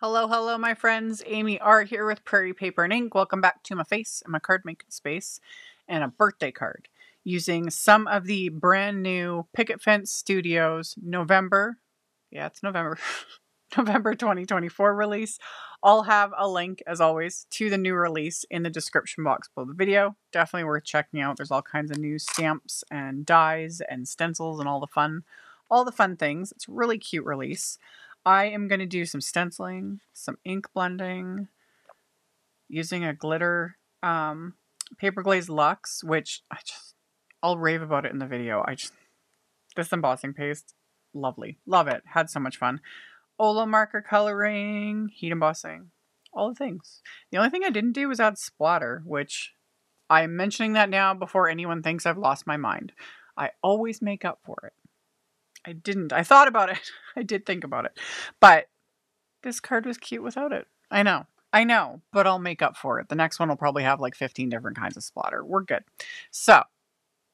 Hello, hello, my friends. AmyR here with Prairie Paper and Ink. Welcome back to my face and my card making space and a birthday card using some of the brand new Picket Studios November. Yeah, it's November. November 2024 release. I'll have a link, as always, to the new release in the description box below the video. Definitely worth checking out. There's all kinds of new stamps and dies and stencils and all the fun things. It's a really cute release. I am going to do some stenciling, some ink blending, using a glitter paper glaze Luxe, which I'll rave about it in the video. This embossing paste, lovely. Love it. Had so much fun. OLO marker coloring, heat embossing, all the things. The only thing I didn't do was add splatter, which I'm mentioning that now before anyone thinks I've lost my mind. I always make up for it. I didn't. I thought about it. I did think about it. But this card was cute without it. I know, but I'll make up for it. The next one will probably have like 15 different kinds of splatter. We're good. So,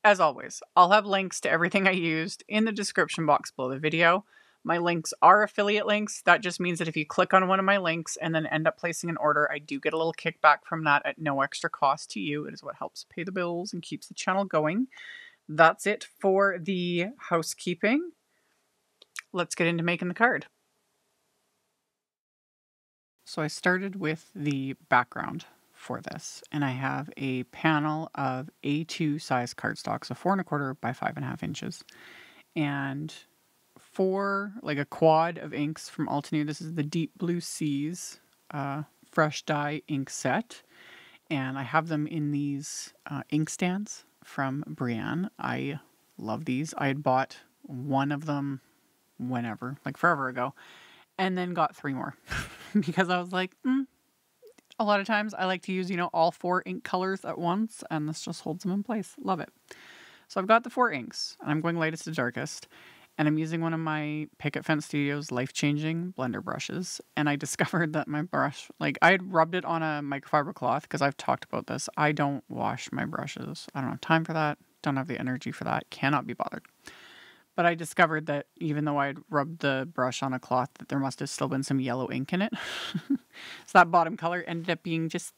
as always, I'll have links to everything I used in the description box below the video. My links are affiliate links. That just means that if you click on one of my links and then end up placing an order, I do get a little kickback from that at no extra cost to you. It is what helps pay the bills and keeps the channel going. That's it for the housekeeping. Let's get into making the card. So I started with the background for this, and I have a panel of A2 size cardstock, so 4 1/4 by 5.5 inches, and like a quad of inks from Altenew. This is the Deep Blue Seas fresh dye ink set, and I have them in these ink stands from Brienne. I love these. I had bought one of them whenever, like forever ago, and then got 3 more because I was like, a lot of times I like to use, all 4 ink colors at once, and this just holds them in place. Love it. So I've got the 4 inks, and I'm going lightest to darkest, and I'm using one of my Picket Studios life-changing blender brushes, and I discovered that my brush, I had rubbed it on a microfiber cloth, because I've talked about this. I don't wash my brushes. I don't have time for that. Don't have the energy for that. Cannot be bothered. But I discovered that even though I'd rubbed the brush on a cloth, that there must have still been some yellow ink in it. So that bottom color ended up being just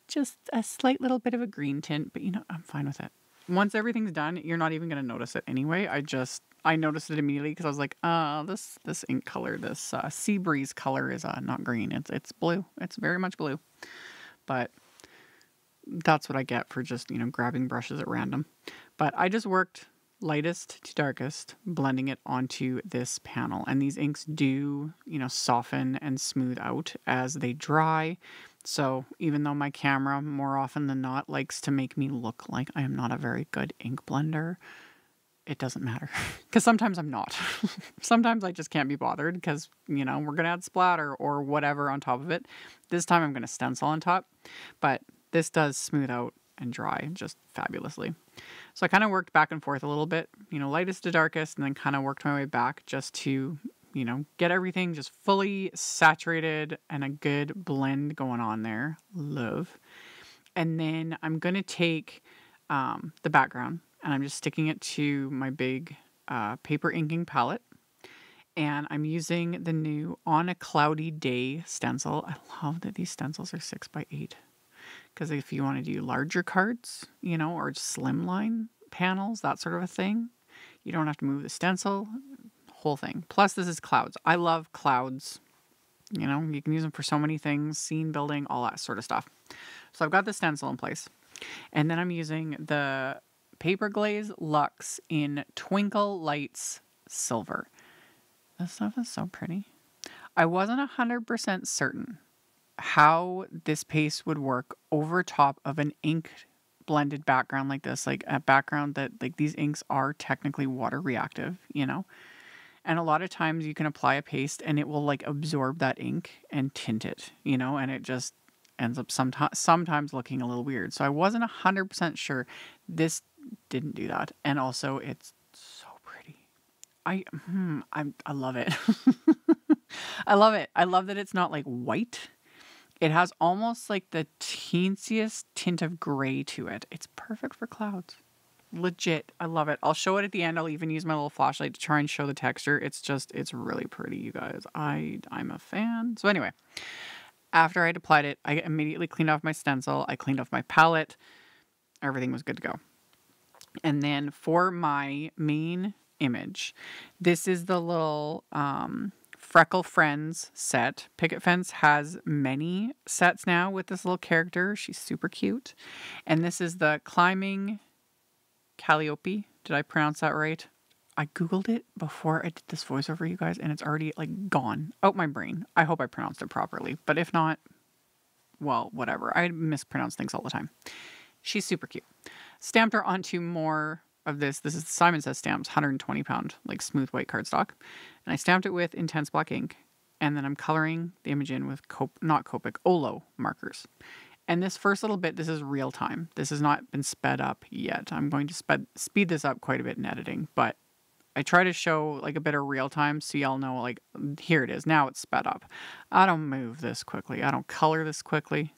a slight little bit of a green tint, but I'm fine with it. Once everything's done, you're not even going to notice it anyway. I noticed it immediately because I was like, this ink color, this sea breeze color is not green. It's blue. It's very much blue. But that's what I get for just, grabbing brushes at random. But I just worked lightest to darkest, blending it onto this panel. And these inks do, soften and smooth out as they dry. So even though my camera more often than not likes to make me look like I am not a very good ink blender, it doesn't matter. Because sometimes I'm not. Sometimes I just can't be bothered because, we're going to add splatter or whatever on top of it. This time I'm going to stencil on top. But this does smooth out and dry just fabulously. So I kind of worked back and forth a little bit, lightest to darkest, and then kind of worked my way back just to, get everything just fully saturated and a good blend going on there. Love. And then I'm going to take the background and I'm just sticking it to my big paper inking palette. And I'm using the new On a Cloudy Day Stencil. I love that these stencils are 6 by 8. Because if you want to do larger cards, or slimline panels, that sort of a thing, you don't have to move the stencil, whole thing. Plus, this is clouds. I love clouds. You can use them for so many things, scene building, all that sort of stuff. So I've got the stencil in place. And then I'm using the Paper Glaze Luxe in Twinkle Lights Silver. This stuff is so pretty. I wasn't 100% certain how this paste would work over top of an ink blended background like this, like a background that these inks are technically water reactive, and a lot of times you can apply a paste and it will absorb that ink and tint it, and it just ends up sometimes looking a little weird. So I wasn't 100% sure. This didn't do that. And also it's so pretty. I love it. I love it. I love that it's not white. It has almost the teensiest tint of gray to it. It's perfect for clouds. Legit. I love it. I'll show it at the end. I'll even use my little flashlight to try and show the texture. It's really pretty, you guys. I'm a fan. So anyway, after I'd applied it, I immediately cleaned off my stencil. I cleaned off my palette. Everything was good to go. And then for my main image, this is the little Freckle Friends set. Picket Fence has many sets now with this little character. She's super cute. And this is the Climbing Calliope. Did I pronounce that right? I Googled it before I did this voiceover, you guys, and it's already like gone out my brain. I hope I pronounced it properly, but if not, well, whatever. I mispronounce things all the time. She's super cute. Stamped her onto more of this. This is Simon Says Stamps, 120 pound, like smooth white cardstock. And I stamped it with intense black ink. And then I'm coloring the image in with OLO markers. And this first little bit, this is real time. This has not been sped up yet. I'm going to speed this up quite a bit in editing, but I try to show like a bit of real time so y'all know, like, here it is. Now it's sped up. I don't move this quickly. I don't color this quickly.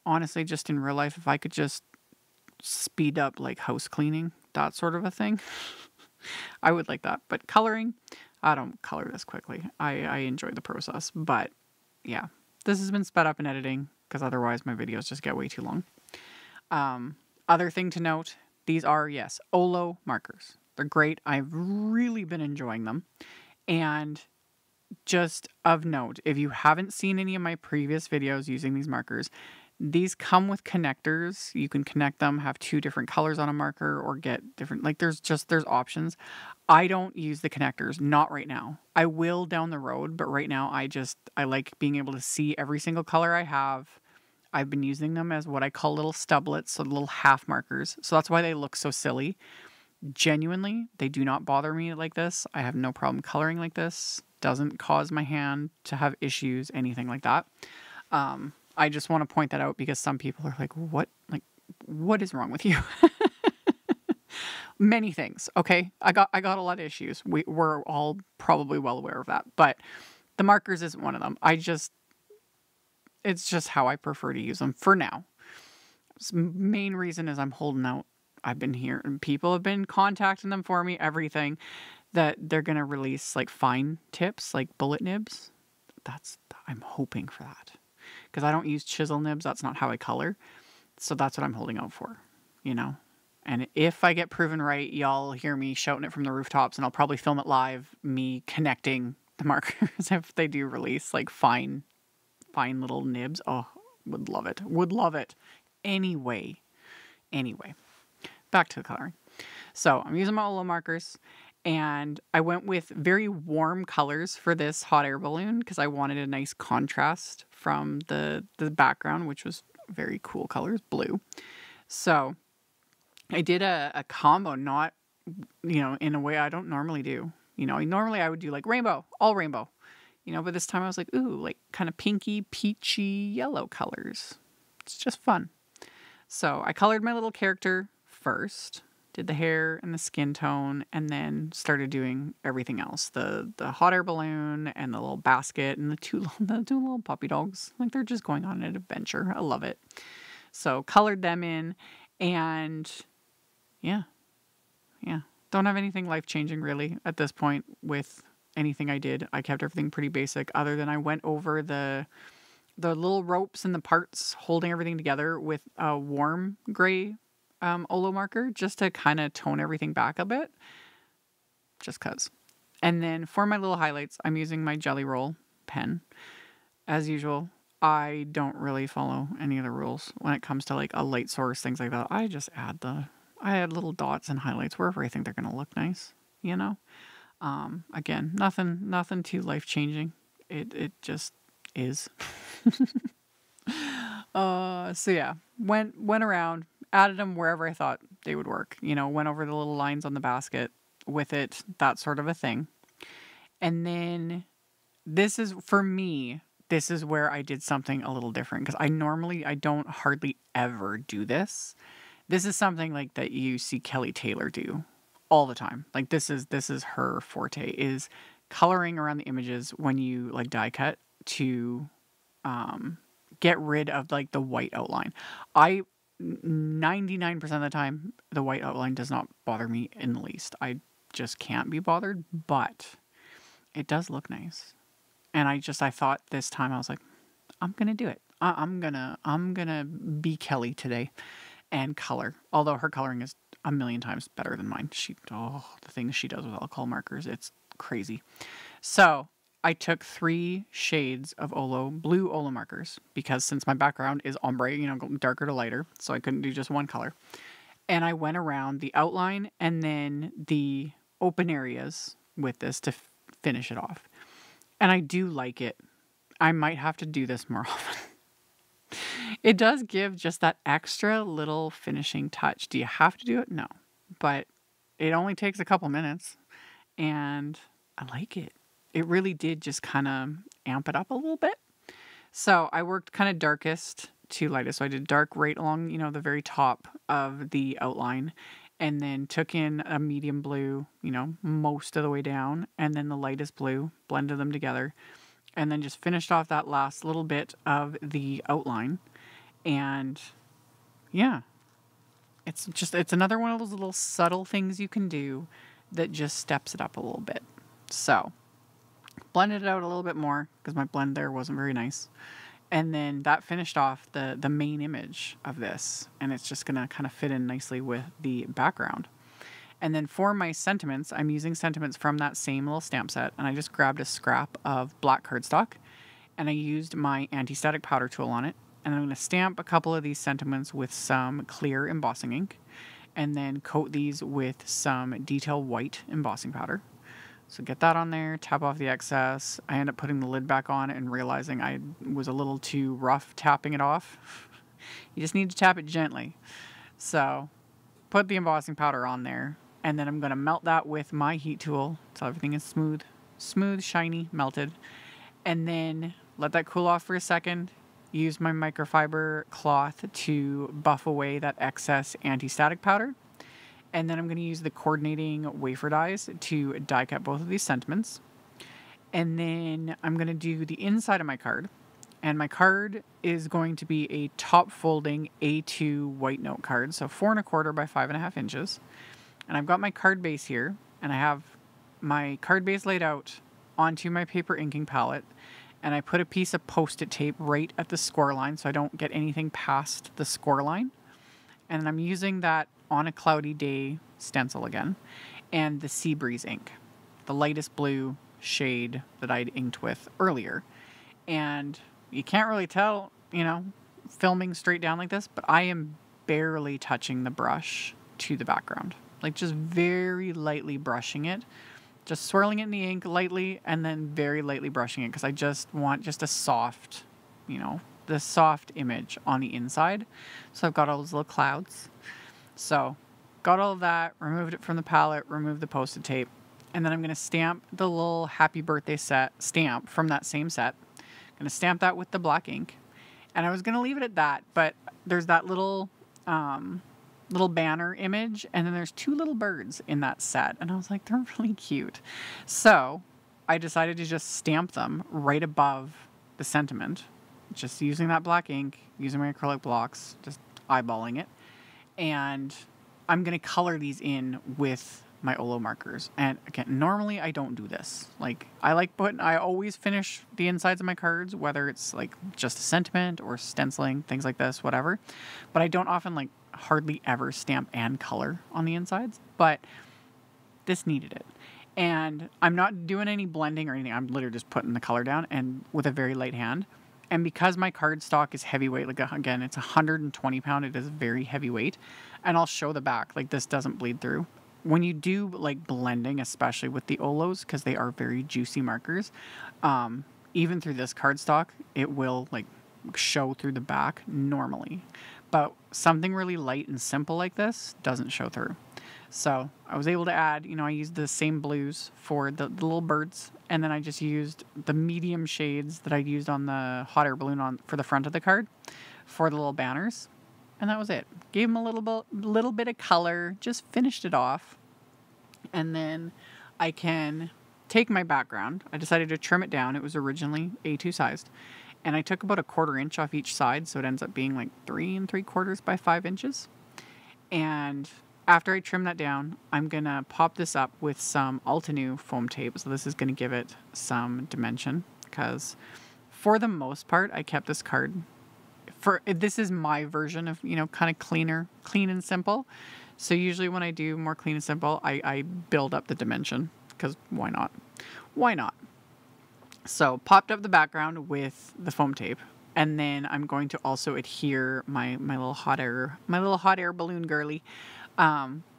Honestly, just in real life, if I could just speed up like house cleaning, that sort of a thing, I would like that. But coloring, I don't color this quickly. I enjoy the process. But yeah, this has been sped up in editing, because otherwise my videos just get way too long. Other thing to note, these are, yes, OLO markers. They're great. I've really been enjoying them. And just of note, if you haven't seen any of my previous videos using these markers, these come with connectors. You can connect them, have 2 different colors on a marker, or get different, like there's options. I don't use the connectors, not right now. I will down the road, but right now I like being able to see every single color I have. I've been using them as what I call little stublets, so little half markers. So that's why they look so silly. Genuinely, they do not bother me like this. I have no problem coloring like this. Doesn't cause my hand to have issues, anything like that. I just want to point that out because some people are like, what is wrong with you? Many things. Okay. I got a lot of issues. We're all probably well aware of that, but the markers isn't one of them. It's just how I prefer to use them for now. Main reason is I'm holding out. I've been here and people have been contacting them for me, everything, that they're going to release like fine tips, like bullet nibs. I'm hoping for that, because I don't use chisel nibs. That's not how I color. So that's what I'm holding out for, you know? And if I get proven right, y'all hear me shouting it from the rooftops, and I'll probably film it live, me connecting the markers if they do release like fine little nibs. Oh, would love it. Would love it. Anyway, back to the coloring. So I'm using my OLO markers, and I went with very warm colors for this hot air balloon because I wanted a nice contrast from the background, which was very cool colors, blue. So I did a combo, not, in a way I don't normally do. Normally I would do like rainbow, all rainbow, but this time I was like, ooh, like kind of pinky, peachy, yellow colors. It's just fun. So I colored my little character first, did the hair and the skin tone, and then started doing everything else. The hot air balloon and the little basket and the two little puppy dogs. Like they're just going on an adventure. I love it. So colored them in, and yeah. Don't have anything life-changing really at this point with anything I did. I kept everything pretty basic, other than I went over the little ropes and the parts holding everything together with a warm gray OLO marker, just to kind of tone everything back a bit, just cause. And then for my little highlights, I'm using my Jelly Roll pen. As usual, I don't really follow any of the rules when it comes to like a light source, things like that. I just add little dots and highlights wherever I think they're gonna look nice, Again, nothing too life-changing. It just is. So yeah, went around, added them wherever I thought they would work. Went over the little lines on the basket with it, that sort of a thing. And then this is where I did something a little different, because I don't hardly ever do this. This is something like that you see Kelly Taylor do all the time. Like this is her forte, is coloring around the images when you like die cut to get rid of like the white outline. I 99% of the time, the white outline does not bother me in the least. I just can't be bothered, but it does look nice. And I thought this time I was like, I'm gonna do it. I'm gonna be Kelly today and color. Although her coloring is a million times better than mine. The things she does with alcohol markers, it's crazy. So I took 3 shades of blue OLO markers, because since my background is ombre, going darker to lighter, so I couldn't do just one color. And I went around the outline and then the open areas with this to finish it off. And I do like it. I might have to do this more often. It does give just that extra little finishing touch. Do you have to do it? No. But it only takes a couple minutes, and I like it. It really did just kind of amp it up a little bit. So I worked kind of darkest to lightest. So I did dark right along, the very top of the outline, and then took in a medium blue, most of the way down, and then the lightest blue, blended them together, and then just finished off that last little bit of the outline. And yeah, it's another one of those little subtle things you can do that just steps it up a little bit. So blended it out a little bit more because my blend there wasn't very nice. And then that finished off the main image of this, and it's just gonna kind of fit in nicely with the background. And then for my sentiments, I'm using sentiments from that same little stamp set, and I just grabbed a scrap of black cardstock, and I used my anti-static powder tool on it, and I'm going to stamp a couple of these sentiments with some clear embossing ink, and then coat these with some detail white embossing powder. So get that on there, tap off the excess. I end up putting the lid back on and realizing I was a little too rough tapping it off. You just need to tap it gently. So put the embossing powder on there, and then I'm going to melt that with my heat tool so everything is smooth, shiny, melted. And then let that cool off for a second. Use my microfiber cloth to buff away that excess anti-static powder. And then I'm going to use the coordinating wafer dies to die cut both of these sentiments. And then I'm going to do the inside of my card. And my card is going to be a top folding A2 white note card. So 4 1/4 by 5.5 inches. And I've got my card base here. And I have my card base laid out onto my paper inking palette. And I put a piece of Post-it tape right at the score line so I don't get anything past the score line. And I'm using that On a Cloudy Day stencil again, and the Sea Breeze ink, the lightest blue shade that I'd inked with earlier. And you can't really tell, filming straight down like this, but I am barely touching the brush to the background. Like just very lightly brushing it, just swirling it in the ink lightly, and then very lightly brushing it because I just want just a soft, the soft image on the inside. So I've got all those little clouds. So got all of that, removed it from the palette, removed the Post-it tape, and then I'm going to stamp the little happy birthday stamp from that same set. I'm going to stamp that with the black ink. And I was going to leave it at that, but there's that little banner image, and then there's 2 little birds in that set, and I was like, they're really cute. So I decided to just stamp them right above the sentiment, just using that black ink, using my acrylic blocks, just eyeballing it. And I'm going to color these in with my OLO markers. And again, normally I don't do this. I always finish the insides of my cards, whether it's like just a sentiment or stenciling, things like this, whatever. But I don't often hardly ever stamp and color on the insides, but this needed it. And I'm not doing any blending or anything. I'm literally just putting the color down and with a very light hand. And because my cardstock is heavyweight, again, it's 120 pound, it is very heavyweight. And I'll show the back, this doesn't bleed through. When you do blending, especially with the OLOs, because they are very juicy markers, even through this cardstock, it will show through the back normally. But something really light and simple like this doesn't show through. So I was able to add, I used the same blues for the little birds, and then I just used the medium shades that I used on the hot air balloon for the front of the card for the little banners. And that was it. Gave them a little bit of color, just finished it off. And then I can take my background. I decided to trim it down. It was originally A2 sized. and I took about 1/4 inch off each side, so it ends up being like 3 3/4 by 5 inches. And after I trim that down, I'm gonna pop this up with some Altenew foam tape. So this is gonna give it some dimension, because for the most part, I kept this card this is my version of, you know, kind of clean and simple. So usually when I do more clean and simple, I build up the dimension, because why not? Why not? So popped up the background with the foam tape, and then I'm going to also adhere my little hot air balloon girly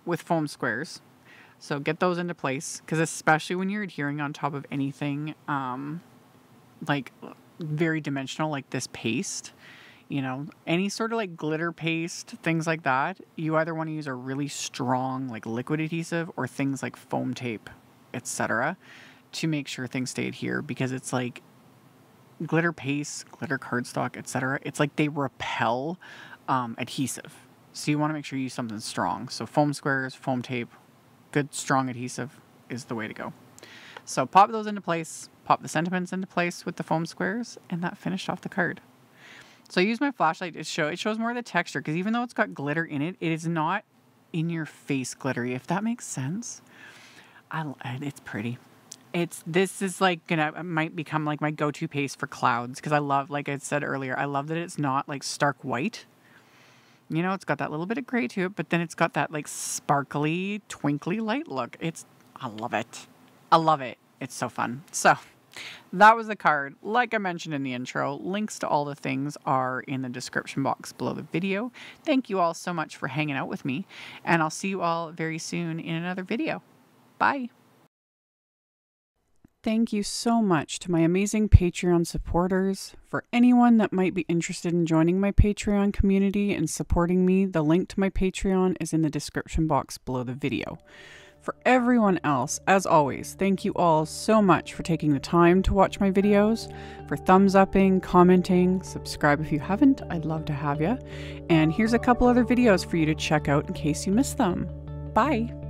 with foam squares. So get those into place, because especially when you're adhering on top of anything like very dimensional like this paste, you know, any sort of like glitter paste, things like that, you either want to use a really strong like liquid adhesive or things like foam tape, etc., to make sure things stay adhered, because it's like glitter paste, glitter cardstock, etc., it's like they repel adhesive. So you want to make sure you use something strong. So foam squares, foam tape, good strong adhesive is the way to go. So pop those into place, pop the sentiments into place with the foam squares, and that finished off the card. So I use my flashlight to show, it shows more of the texture, because even though it's got glitter in it, it is not in your face glittery, if that makes sense. It's pretty. This is like might become like my go-to paste for clouds, because I love, like I said earlier, I love that it's not like stark white. You know, it's got that little bit of gray to it, but then it's got that like sparkly, twinkly light look. I love it. I love it. It's so fun. So that was the card. Like I mentioned in the intro, links to all the things are in the description box below the video. Thank you all so much for hanging out with me, and I'll see you all very soon in another video. Bye. Thank you so much to my amazing Patreon supporters. For anyone that might be interested in joining my Patreon community and supporting me, the link to my Patreon is in the description box below the video. For everyone else, as always, thank you all so much for taking the time to watch my videos, for thumbs upping, commenting, subscribe if you haven't, I'd love to have you. And here's a couple other videos for you to check out in case you missed them. Bye!